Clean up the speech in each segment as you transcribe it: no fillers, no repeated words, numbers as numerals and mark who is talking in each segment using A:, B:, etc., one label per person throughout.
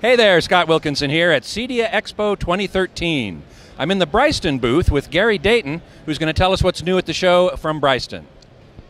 A: Hey there, Scott Wilkinson here at CEDIA Expo 2013. I'm in the Bryston booth with Gary Dayton, who's going to tell us what's new at the show from Bryston.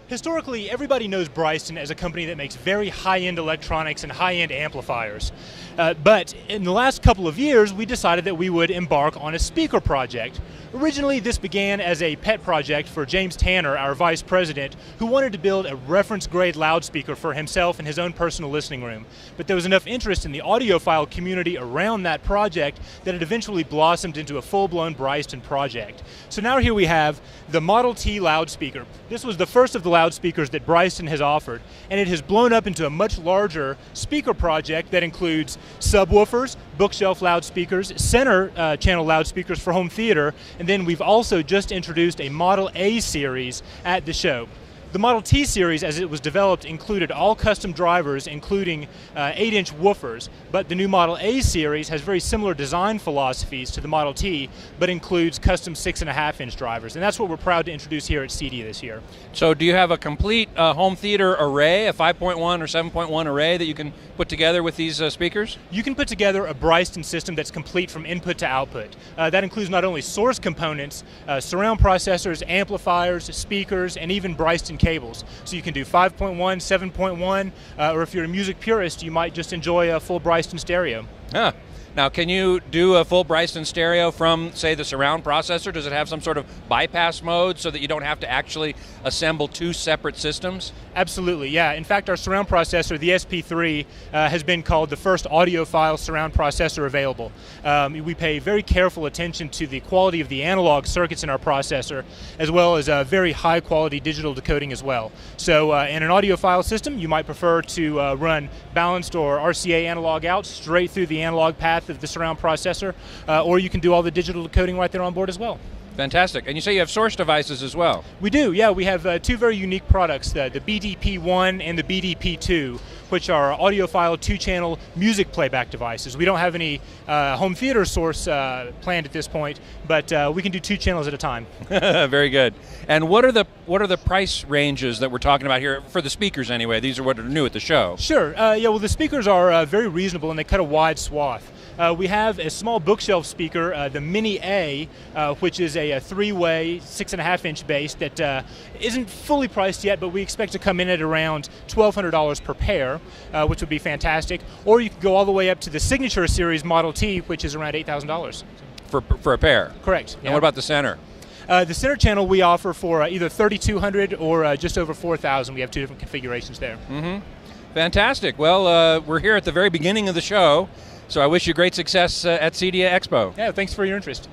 B: Historically, everybody knows Bryston as a company that makes very high-end electronics and high-end amplifiers. But in the last couple of years, we decided that we would embark on a speaker project. Originally, this began as a pet project for James Tanner, our vice president, who wanted to build a reference-grade loudspeaker for himself in his own personal listening room. But there was enough interest in the audiophile community around that project that it eventually blossomed into a full-blown Bryston project. So now here we have the Model T loudspeaker. This was the first of the loudspeakers that Bryston has offered, and it has blown up into a much larger speaker project that includes subwoofers, bookshelf loudspeakers, center channel loudspeakers for home theater, and then we've also just introduced a Model A series at the show. The Model T series, as it was developed, included all custom drivers, including 8-inch woofers, but the new Model A series has very similar design philosophies to the Model T, but includes custom 6.5-inch drivers, and that's what we're proud to introduce here at CEDIA this year.
A: So do you have a complete home theater array, a 5.1 or 7.1 array that you can put together with these speakers?
B: You can put together a Bryston system that's complete from input to output. That includes not only source components, surround processors, amplifiers, speakers, and even Bryston cables. So you can do 5.1, 7.1, or if you're a music purist, you might just enjoy a full Bryston stereo.
A: Huh. Now, can you do a full Bryston stereo from, say, the surround processor? Does it have some sort of bypass mode so that you don't have to actually assemble two separate systems?
B: Absolutely, yeah. In fact, our surround processor, the SP3, has been called the first audiophile surround processor available. We pay very careful attention to the quality of the analog circuits in our processor, as well as very high quality digital decoding as well. So in an audiophile system, you might prefer to run balanced or RCA analog out straight through the analog path of the surround processor, or you can do all the digital decoding right there on board as well.
A: Fantastic. And you say you have source devices as well?
B: We do, yeah. We have two very unique products, the BDP-1 and the BDP-2, which are audiophile 2-channel music playback devices. We don't have any home theater source planned at this point, but we can do 2 channels at a time.
A: Very good. And what are the price ranges that we're talking about here for the speakers anyway? These are what are new at the show.
B: Sure. Yeah. Well, the speakers are very reasonable and they cut a wide swath. We have a small bookshelf speaker, the Mini A, which is a 3-way, 6.5-inch base that isn't fully priced yet, but we expect to come in at around $1,200 per pair, which would be fantastic. Or you can go all the way up to the Signature Series Model T, which is around $8,000.
A: For a pair?
B: Correct.
A: And what about the center?
B: The center channel we offer for either $3,200 or just over $4,000. We have 2 different configurations there.
A: Mm-hmm. Fantastic. Well, we're here at the very beginning of the show, so I wish you great success at CEDIA Expo.
B: Yeah, thanks for your interest.